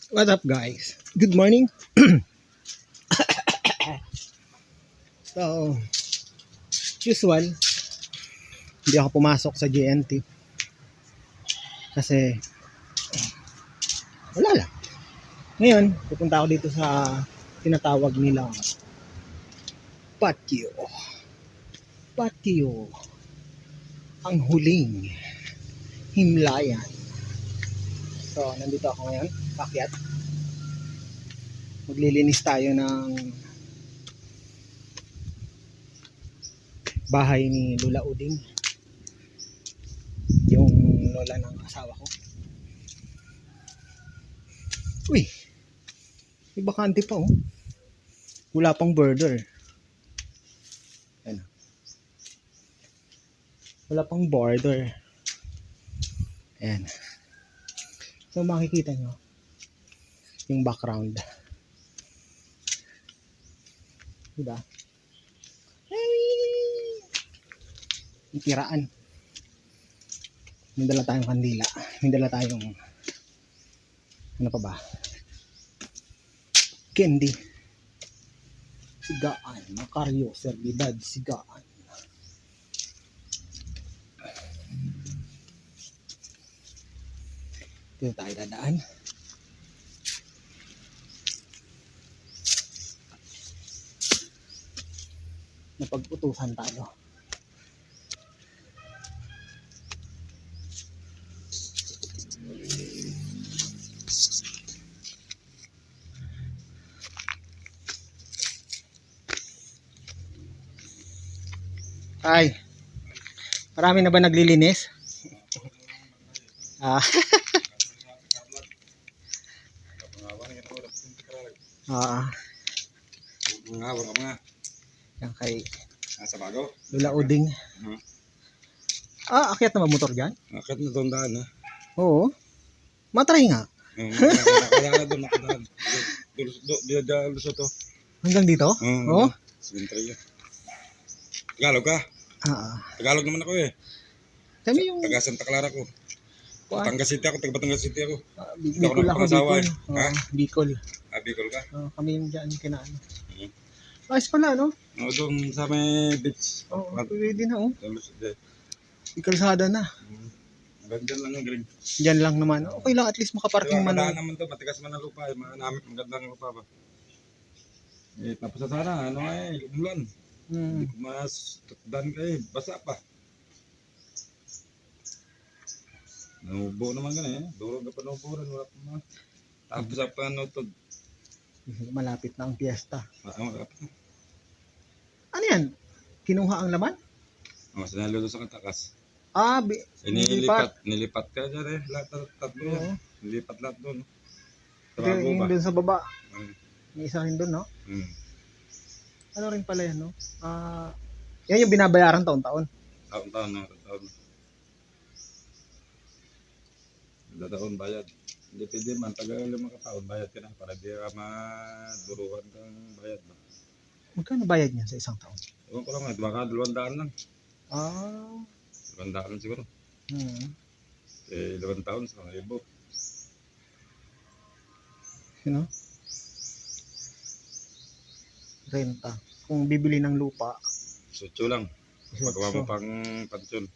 What's up guys? Good morning. So, usual, hindi ako pumasok sa GNT kasi wala lang. Ngayon, pupunta ako dito sa tinatawag nilang patio. Patio. Ang huling himlayan. So, nandito ako ngayon, pakyat. Maglilinis tayo ng bahay ni Lola Uding, yung lola ng asawa ko. Uy, may bakante pa oh. Wala pang border. Ayan. Wala pang border. Ayan. So makikita nyo yung background. Diba? Yung tiraan. May dala tayong kandila. May dala tayong ano pa ba? Candy. Sigaan. Makaryo. Servidad. Sigaan. Dito tayo dadaan. Napag-utusan tayo. Ay, marami na ba naglilinis? Ah. Yan kay Sa bago? Lola Uding. Akyat na ba motor dyan? Akyat na tondaan ha? Oo. Matry nga. Kaya na doon, nakadaan. Doon to. Hanggang dito? Oo. Cemetery yun. Tagalog ka? Tagalog naman ako eh. Kami yung Taga Santa Clara ko. Batangas City ako, taga Batangas City ako. Bicol ako, Bicol. Bicol. Bicol ka? Kami yung dyan kinaano. Ayos pala, no? Oo, doon sa may beach. Oo, pwede na, oh. Doon. Ikalsada na. Magandang lang yung green. Diyan lang naman. Okay lang, at least makaparking man. Madaan naman to, matigas man ang lupa. Magandang lupa ba? Tapos na sana, umulan. Hindi ko mas tutdan kayo, basa pa. Nanubo naman ganun durog na panuburan, wala pa naman. Tapos ang panutod. Malapit na ang piyesta. Malapit na. Ano yan? Kinuha ang laman? Sinalo sa katakas. Nilipat ka dyan eh, lahat tatlo yan. Nilipat lahat doon. Yung doon sa baba. May isa rin doon, no? Ano rin pala yan, no? Yan yung binabayaran taon-taon. Taon-taon. Taon bayad. Hindi pwede man, tagal yung mga taon bayad ka na para di ka maduruhan kang bayad. Magkano bayad niya sa isang taon? Ewan ko lang, baka 200 lang. 200 lang siguro. 2 taon sa 1,000. Sino? Renta. Kung bibili ng lupa, Sutyo lang. Magawa mo pang pansyon.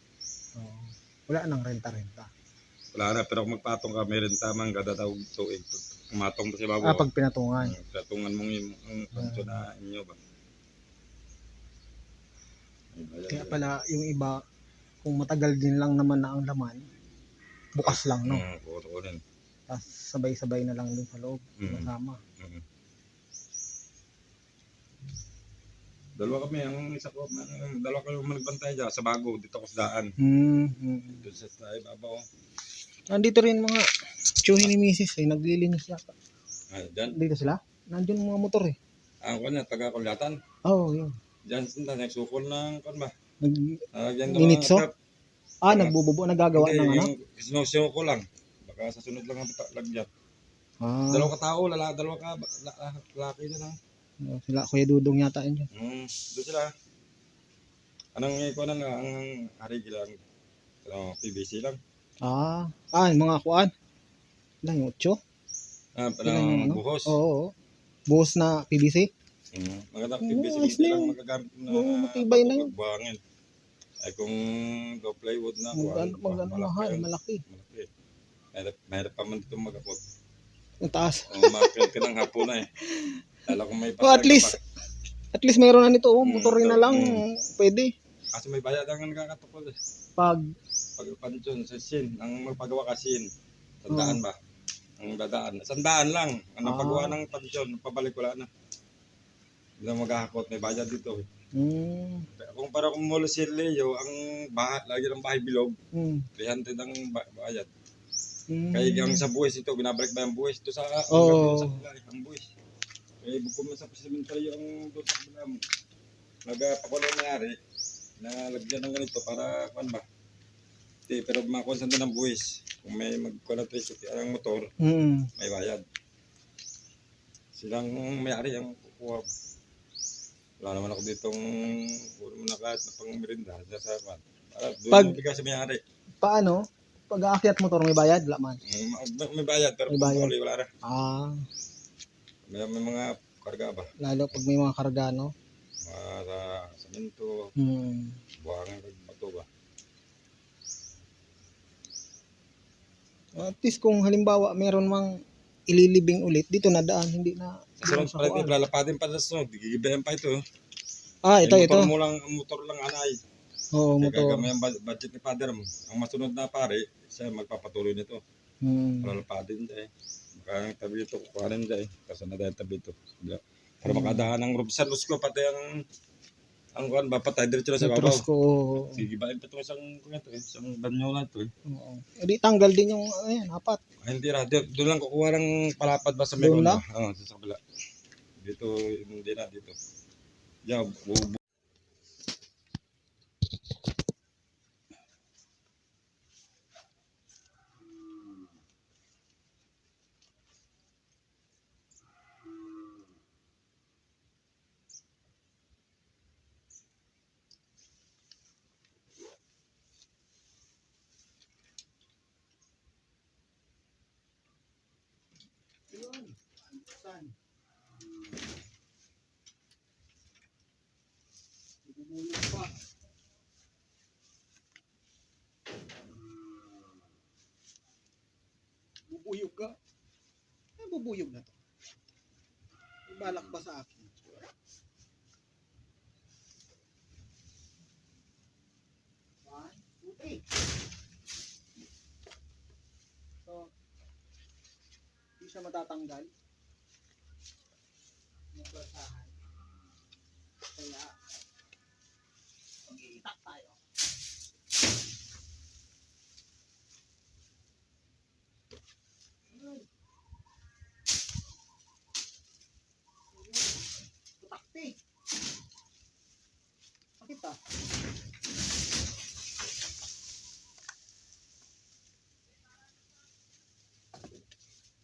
Wala nang renta-renta. Wala na, pero kung magpatong ka, may renta man, kada tawag tuig. Pumatong pa si Babo. Pag pinatungan. Pinatungan mong yung pansyon na inyo ba? Kaya pala yung iba, kung matagal din lang naman na ang laman, bukas lang, no? Kukunin. Tapos sabay-sabay na lang dun sa loob. Masama. Dalawa kami, ang isa ko, dalawa kami magbantay dyan, sa Bago, dito ako sa daan. Doon sa ibabaw. Nandito rin mga tsuhin ni Mrs. naglilinis yata. Dyan? Dito sila? Nandiyan mga motor eh. Kanya, taga-Kulyatan? Oo, yun. Dyan, nagsukol ng, kan ba? Minitso? Nagbububo, nagagawa ng ano? Sinusyo ko lang. Baka sa sunod lang ang lagyan. Dalawa ka tao, dalawa ka, lalaki na lang. Sila, Kuya Dudong yata yun. Doon sila. Anong ikuan na ang harigi lang? PVC lang. Yung mga kuan. Lang yung 8? Tingnan yung Parang ano. buhos. Oo. Buhos na PVC. Magandang Oo, PVC, ayos hindi na lang yun. magagamit na Oo, matibay na yun. pagbuhangin. Ay kung low plywood na, Magano malaki mahal, yun. malaki. Malaki. Mahirap pa man dito mag-abot. Ang taas. Umakit ka ng hapon na eh. Lalo kung may Oh, patay ka pa. at least mayroon na nito. Oh, motorin na lang. Pwede. Kasi may bayad ang nakakatukol eh. Pag Pagpansyon sa sin, ang magpagawa kasi sandaan ba? Ang dadaan. Sandaan lang. Ang napagawa ng pansyon, pabalik wala na. Hindi na maghahakot, may bayad dito. Kung para kung mula si Leo, ang bahay, lagi ng bahay bilog, 300 ang bayad. Kaya yung sa buwis ito, binabalik ba yung buwis? Ito sa ang buwis. Kaya bukod mo sa cemetery yung doon sa kabila mo. Nagpakulo na yari, nalagyan ng ganito para, kan ba? Pero makonsan din ng buwis. Kung may mag-electricity ang motor, may bayad. Silang may-ari ang kukuha ba? Wala naman ako ditong puro mo na kahit na pang merinda sa sapan. Para doon bigay sa may-ari. Paano? Pag aakyat motor may bayad, wala man. May bayad pero kung wala na. May mga karga ba? Lalo pag may mga karga, no? Mga semento, buhangin, bato ba? At least kung halimbawa meron mang ililibing ulit, dito na daan, hindi na Kasunod pa rin, lalapadin pa sa sunod, gigibayan pa ito. Ito. Motor lang anay. Oo, motor. Kaya may budget ni father mo. Ang masunod na pare, siya magpapatuloy nito. Lalapadin dyan eh. Makang tabi ito, kukuhanin dyan eh. Kasunod na tabi ito. Para makadaan ng roof. Sa lus ko, pati ang kuhan ba, patay diretso na sa babaw. Sige ba, ito isang banyo na ito eh. Di tanggal din yung, apat. Hindi na, doon lang kukuha ng palapad ba sa may kuhan ba? Oo, sa kabila. Dito, hindi na, dito. Diyan, Saan? Bubuyog pa. Bubuyog ka? Bubuyog na to. Ibalak ba sa akin? One, two, three. So, hindi siya matatanggal. Magbasahan. Kaya, mag-iitak tayo. Putakti. Bakit ah?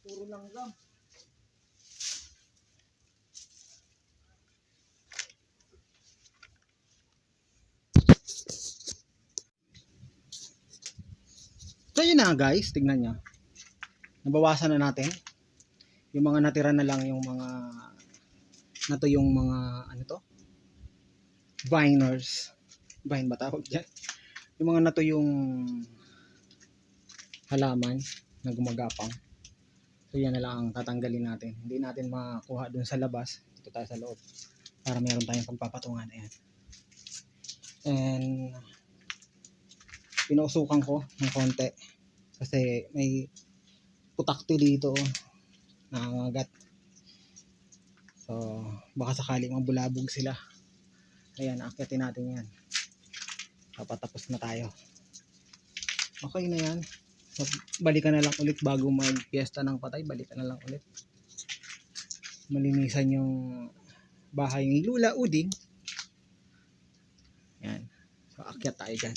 Puro langgam. So yun na guys, tignan nyo. Nabawasan na natin. Yung mga natira na lang yung mga yung mga ano to? Viners. Vine ba tawag dyan? Yung mga yung halaman na gumagapang. So yan na lang ang tatanggalin natin. Hindi natin makuha dun sa labas. Dito tayo sa loob. Para meron tayong pagpapatungan. Ayan. And pinausukan ko ng konti. Kasi may putakti dito. Nangangagat. So baka sakali mabulabog sila. Ayan, akyatin natin yan. Tapos na tayo. Okay na yan. So, balikan na lang ulit bago mag-fiesta ng patay. Balikan na lang ulit. Malinisan yung bahay ni Lula Uding. Yan. So, akyat tayo dyan.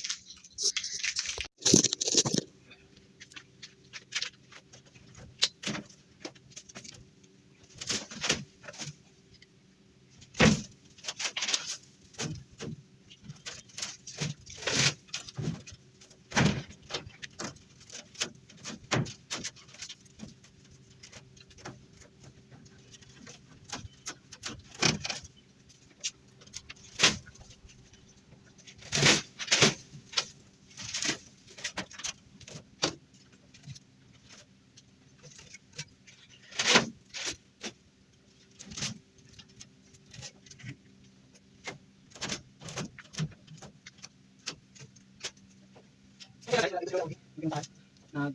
si Lola, hindi yung tahan.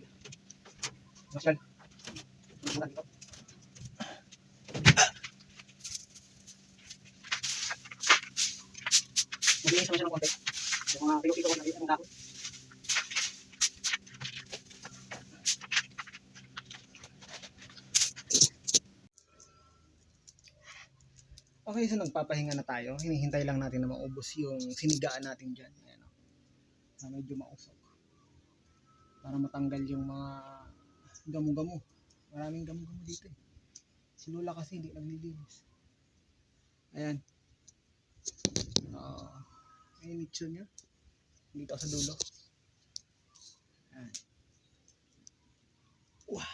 Masyal. Mura dito. Maglinis naman siya ng konti. Yung mga pilo-pilo ko na ang dahon. Okay, so nagpapahinga na tayo. Hinihintay lang natin na maubos yung sinigaan natin dyan. Ayan, na medyo mausok. Para matanggal yung mga gamo-gamo. Maraming gamo-gamo dito eh. Si Lola kasi hindi naglilinis. Ayan. Ayan nicho niya. Dito sa dulo. Ayan. Wow.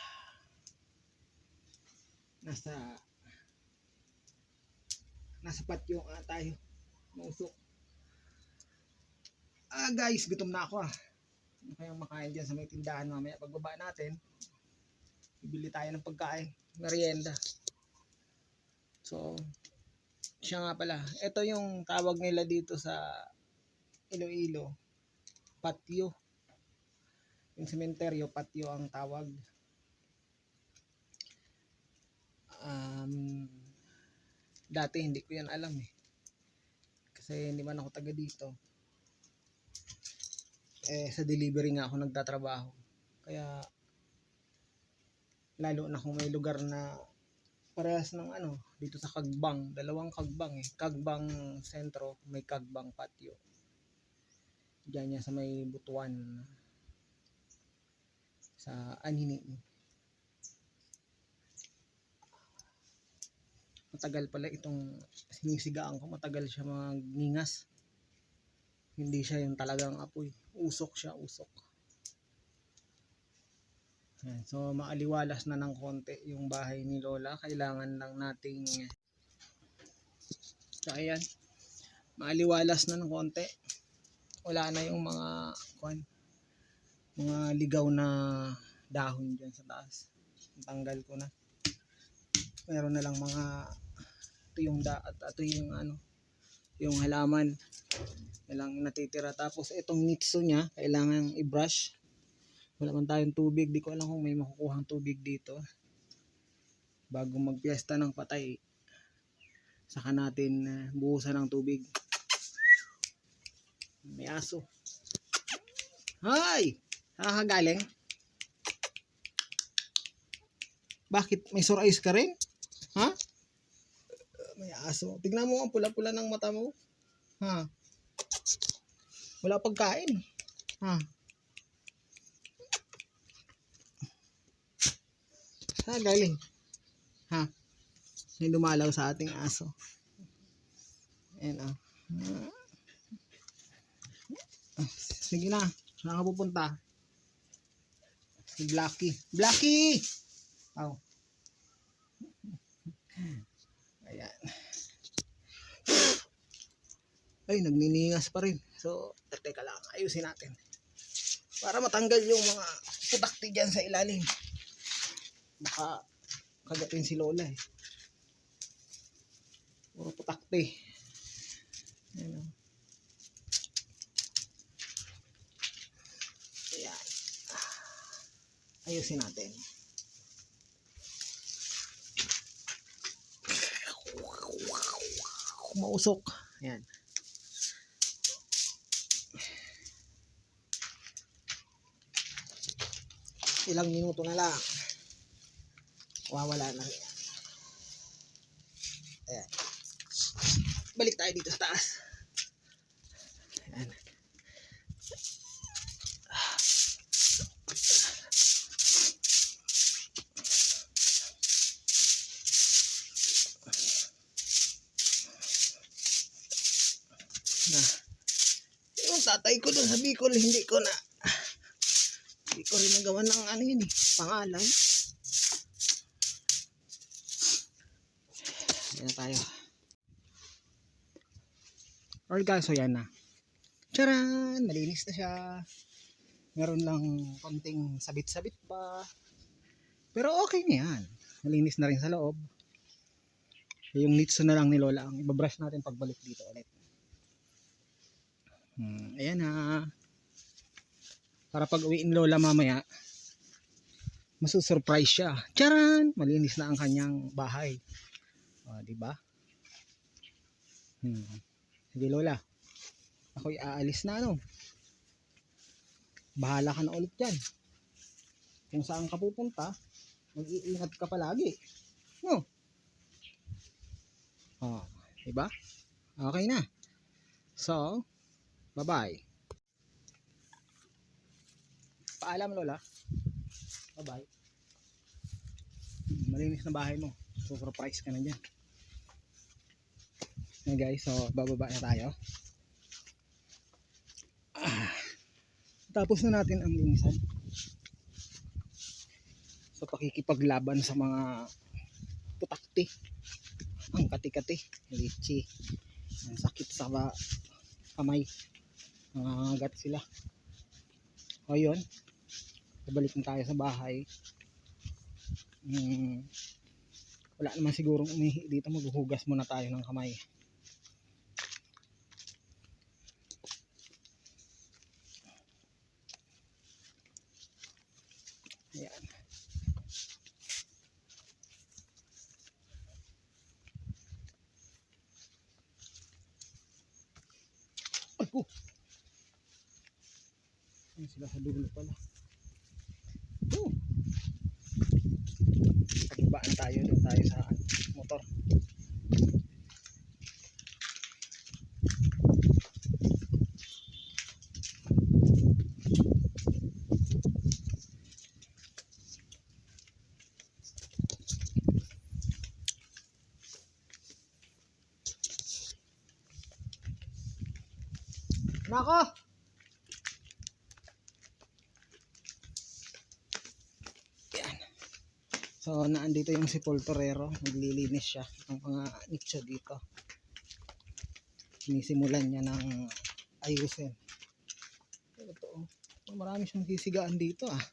Nasa patio tayo. Mausok. Guys, gutom na ako Ano kayang makain dyan sa may tindahan mamaya? Pagbaba natin, bibili tayo ng pagkain. Merienda. So, siya nga pala. Ito yung tawag nila dito sa Iloilo. Patio. Yung sementeryo, patio ang tawag. Dati hindi ko yan alam kasi hindi man ako taga dito sa delivery nga ako nagtatrabaho, kaya lalo na kung may lugar na parehas ng dito sa Kagbang, dalawang Kagbang Kagbang sentro, may Kagbang patio diyan niya sa may Butuan sa Anhini. Matagal pala itong sinisigaan ko, matagal siya magningas. Hindi siya yung talagang apoy. Usok siya, usok. Ayan, so maaliwalas na ng konti yung bahay ni Lola. Kailangan lang nating ayan, maaliwalas na ng konti. Wala na yung mga ligaw na dahon dyan sa taas. Tanggal ko na. Meron na lang mga ito yung yung halaman na lang natitira. Tapos itong nitso niya kailangan i-brush. Wala man tayong tubig, di ko alam kung may makukuhang tubig dito bago magpiesta ng patay. Saka natin buhusan ng tubig. May aso. Hay! Nakakagaling? Bakit may sore eyes ka rin? Ha? May aso. Tignan mo ang pula-pula ng mata mo. Ha? Wala pagkain. Ha? Galing. Ha? May dumalaw sa ating aso. Ayan sige na. Saan ka pupunta? Si Blacky. Blacky! Oh. Ayan. Ay, nagniningas pa rin. So, teka lang. Ayusin natin. Para matanggal yung mga putakti dyan sa ilalim. Baka kagatin si Lola Puro putakti. Ayan. Ayan. Ayusin natin. Mausok. Ayan. Ilang minuto na lang. Wawala na. Ayan. Balik tayo dito sa taas. Ayan. Yung tatay ko doon sa Bicol, hindi ko rin nagawa ng pangalan. Yan na tayo. Alright guys, so yan na. Charan! Malinis na siya. Meron lang konting sabit-sabit pa. Pero okay na yan. Malinis na rin sa loob. Yung nitso na lang ni Lola ang ibabrush natin pagbalik dito ulit. Ayan na. Para pag uwi ni Lola mamaya, masusurprise siya. Charan! Malinis na ang kanyang bahay. O, diba? Sige Lola. Ako'y aalis na ano. Bahala ka na ulit dyan. Kung saan ka pupunta, mag-iingat ka palagi. No? O, diba? Okay na. So, bye-bye. Paalam Lola. Bye-bye. Malinis na bahay mo. So, surprise ka na dyan. Okay guys, so bababa na tayo. Tapos na natin ang linisan. So, pakikipaglaban sa mga putakti. Ang kati-kati. Litchi. Ang sakit sa kamay. Nangangagat sila. O yun. Babalik na tayo sa bahay. Wala naman sigurong umihi dito. Maghuhugas muna tayo ng kamay. Ayan. Ay ko. Ayan sila sa dulo pala. Pagbaan tayo doon tayo sa motor. Nako! Yan. So, naandito yung si Paul Torero. Naglilinis siya ng mga nicho dito. Sinisimulan niya ng ayusin. Ito, marami siyang sisigaan dito ah.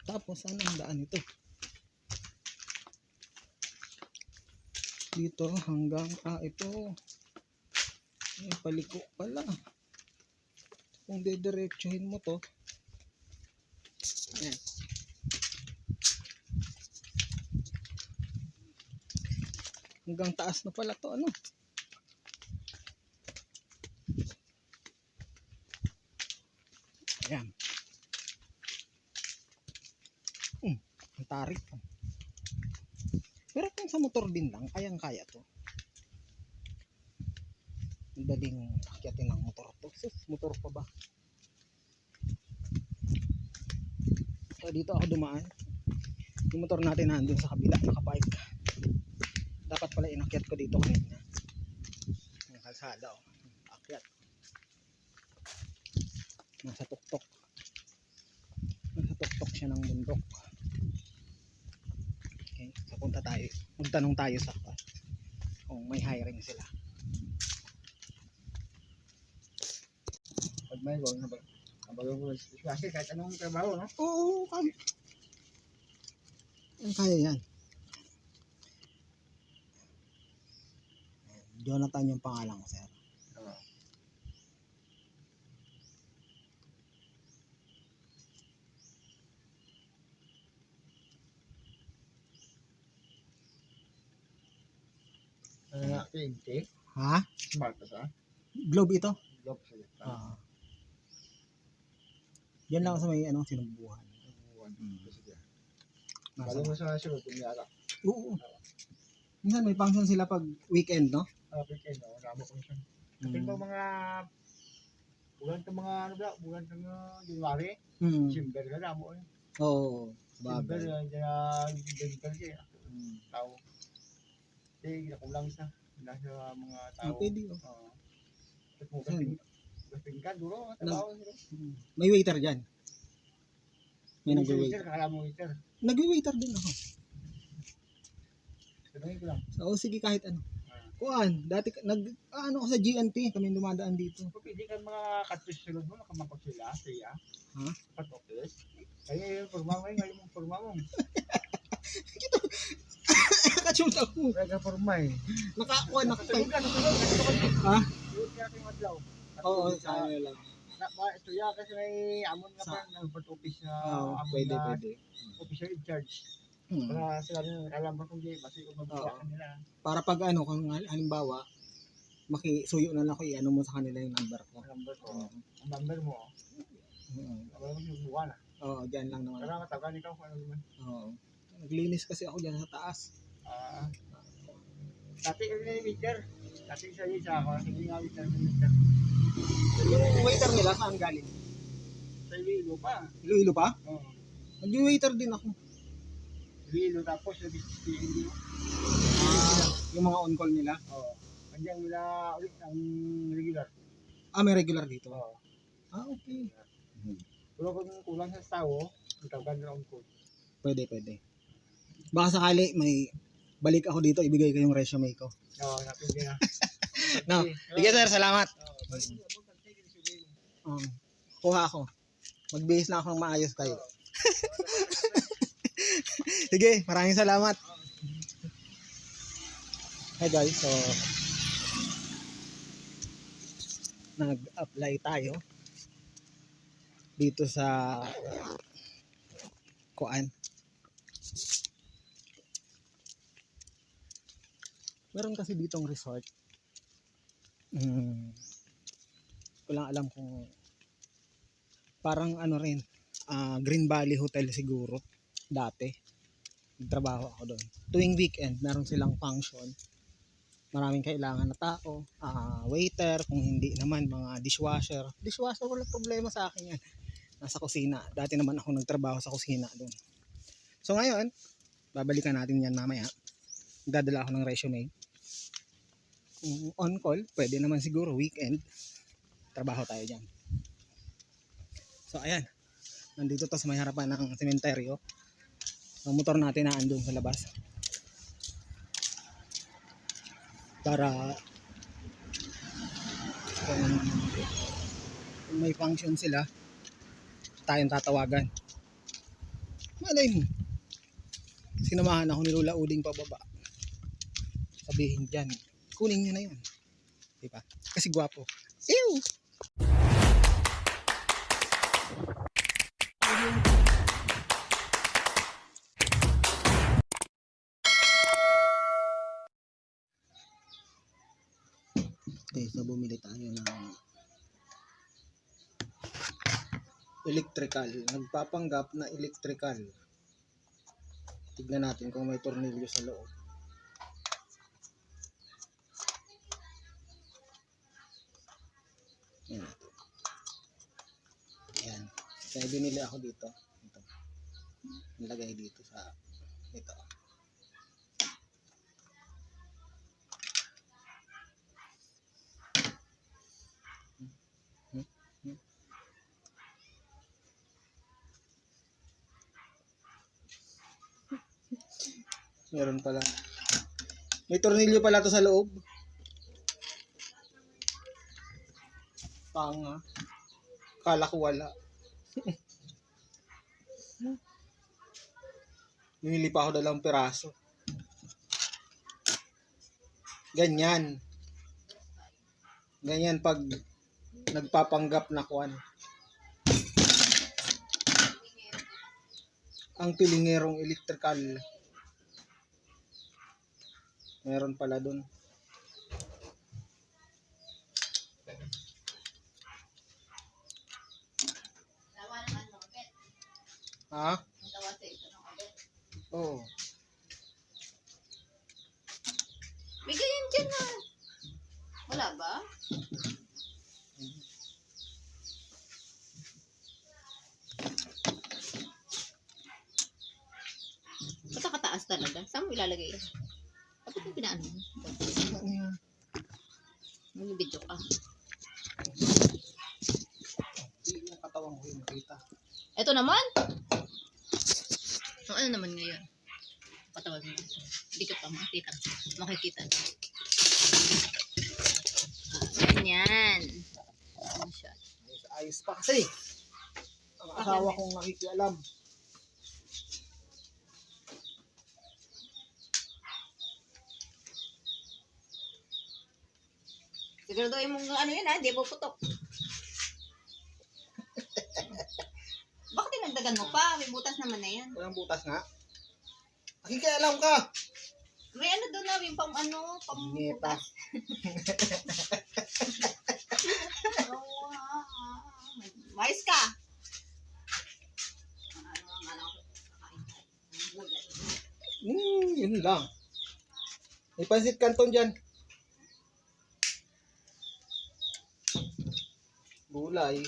Tapos, saan ang daan ito? Dito hanggang ito may paliko pala. Kung didiretsuhin mo to, ayan. Hanggang taas na pala to ano. Ayan. Ang tarik. Pero kung sa motor din lang, kayang-kaya to. Daling akyatin ng motor to. Sus, motor pa ba? So, dito ako dumaan. Yung motor natin nandun sa kabila, nakapark. Dapat pala inakyat ko dito kanina. Yung kalsada, oh. Akyat. Nasa tuktok. Nasa tuktok siya ng bundok. Okay, so punta tayo. Magtanong tayo sa kung may hiring sila. Pag may gawin na ba? Kabago ko kasi kahit anong trabaho, no? Oo, kaya. Kaya yan. Jonathan yung pangalan ko, sir. Ano nga, 20? Ha? Smart pa sa? Globe ito? Globe sa Ah. Yan lang sa may sinubuhan. Balo mo sa sunod, kumiyara. Oo. Minsan may function sila pag weekend, no? Weekend, no? Ramo ko siya. Kapag ba mga bulan ng mga ano ba? Bulan ng January? December ka ramo eh. Oo. December, Bagay. December siya. Tao. Hindi, nakulang isa. Nasa mga tao. Pwede, oh. Gasting ka, duro. Trabaho sila. May waiter dyan. May Waiter, nag-waiter. kakala mo waiter. Nag-waiter din ako. Tanungin ko lang. Oo, sige kahit ano. Kuan, dati ako sa GNT, kami dumadaan dito. Kung pwede ka mga katus sulod mo, nakamangkot sila, siya. Ha? Kat-office. Kaya yung forma mo, ngayon mong forma mo. Nakachulta ako. Kaya ka forma eh. Nakakapay. Natulog ka. Ha? Tulog ka ating Tatlaw. Oo, sa ano lang. Ito yan kasi may amon nga Sa- pa ng office na Oo, amon pwede, na pwede. official in charge. Hmm. Para sila rin alam mo kung di kasi kung magbuka Oo. kanila. Para pag ano, kung halimbawa, makisuyo na lang ako, i-ano mo sa kanila yung number ko. Ang number ko. Ang number mo. Wala mo yung buwan ah. Oo, dyan lang naman. Kaya matagal ikaw kung ano naman. Oo. Naglinis kasi ako dyan sa taas. Dati kami na yung meter. Dati isa ako. Hindi nga meter. Yung waiter nila, saan galing? Sa Iloilo pa. Iloilo pa? Oo. Nag-waiter din ako. Iloilo tapos sa hindi. Yung mga on-call nila. Oo. Andiyan nila ulit ang regular. May regular dito. Oo. Okay. Pero kung kulang sa tao, itawagan nila on call. Pwede. Baka sakali may balik ako dito, ibigay ko yung resume ko. Oo, napindi na. No. Sige sir, salamat. Balik mo, Kuha ako. Magbihis na ako ng maayos kayo. Sige, maraming salamat. Hey guys, so nag-apply tayo dito sa Kuan. Meron kasi ditong resort. Ko lang alam kung parang ano rin, Green Valley Hotel siguro dati. Nagtrabaho ako doon. Tuwing weekend, meron silang function. Maraming kailangan na tao, waiter, kung hindi naman mga dishwasher. Dishwasher, wala problema sa akin yan. Nasa kusina. Dati naman ako nagtrabaho sa kusina doon. So ngayon, babalikan natin yan mamaya. Dadala ako ng resume. Kung on call, pwede naman siguro weekend. Trabaho tayo dyan. So ayan, nandito to sa may harapan ng sementeryo. Ang motor natin na andun sa labas. Para kung may function sila, tayong tatawagan. Malay mo, sinamahan ako ni Lola Uding pababa. Sabihin dyan, kunin nyo na yun. Diba? Kasi gwapo. Ew! Okay, so bumili tayo ng electrical. Nagpapanggap na electrical. Tignan natin kung may tornilyo sa loob. Yan natin. Ayan. Kaya binili ako dito. Ito. Nilagay dito sa ito. Meron pala. May tornilyo pala to sa loob. Panga. Kala ko wala. Bumili pa ako dalawang piraso. Ganyan. Ganyan pag nagpapanggap na kuwan. Ang pilingerong electrical. Meron pala dun. Ha? Oo. May ganyan dyan na. Wala ba? Ba't nakataas talaga? Saan mo ilalagay yan? Bakit mo pinaano mo? Ano yan? May-video ka. Hindi yung katawan ko yung makita. Ito naman? So, ano naman ngayon? Patawag mo. Hindi ka pa makikita. Makikita. Ganyan. Ano siya? Ayos pa kasi. Ang asawa kong nakikialam. Siguraduhin mong ano yun ha, di puputok. Bakit dinagdagan mo pa? May butas naman na yan. Walang butas nga. Nakikialam ka. May ano doon na, yung pang ano, pang Ngeta. butas. Oo, mais ka. Yun lang. May pansit canton dyan. Gulay.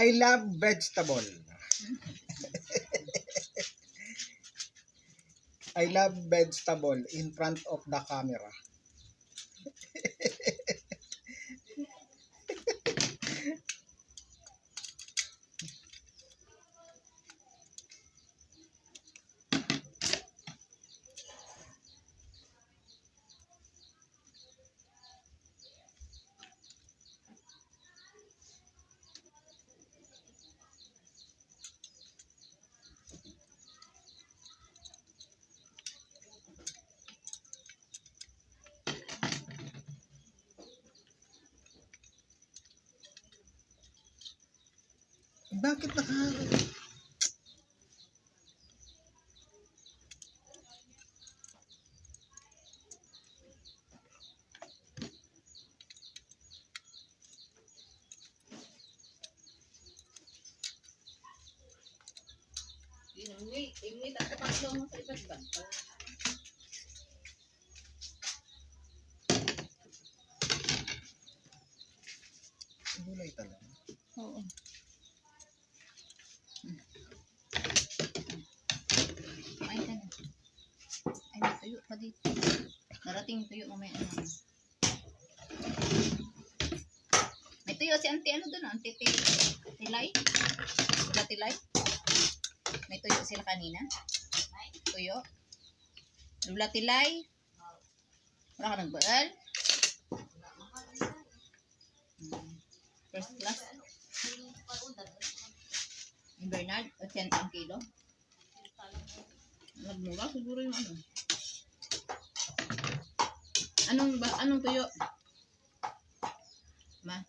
I love vegetable. I love vegetable in front of the camera. Bakit naka... Inuwi, at kapaslo mo sa iba't ibang. Gulay talaga. Oo. Kumain ka na. Ay, may tuyo pa dito. Narating yung tuyo mamaya. Ano. May tuyo si Auntie ano doon? Auntie Tilay? Wala Tilay? May tuyo sila kanina? Tuyo? Wala Tilay? Wala ka nagbaal? First class? Yung Bernard, 80 ang kilo. Nagmura siguro yung ano. Anong tuyo? Ma,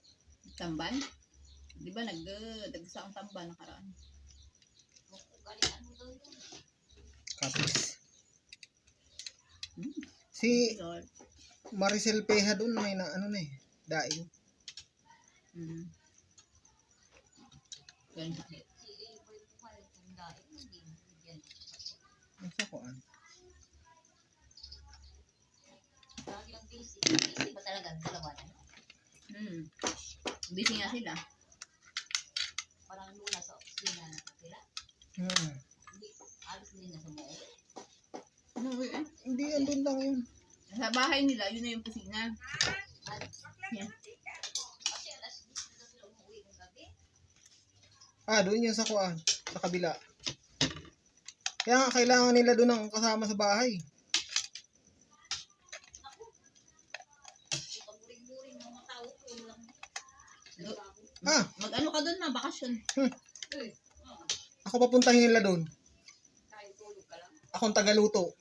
tamban? Di ba nagdagsa ang tamban nakaraan? Kapis. Si Lord. Maricel Peja doon may na ano na eh. Daing. Yan. Ang sakuan. Busy ba talaga? Dalawa na? Busy nga sila. Parang luna sa opisina na sila. Alis din na sa mall. Hindi, andun lang yun. Sa bahay nila, yun na yung kusina. Yan. Doon yun sa kuan. Sa kabila. Kaya nga, kailangan nila doon ang kasama sa bahay. Mag-ano ka doon na, bakasyon. Ako papuntahin nila doon. Akong tagaluto.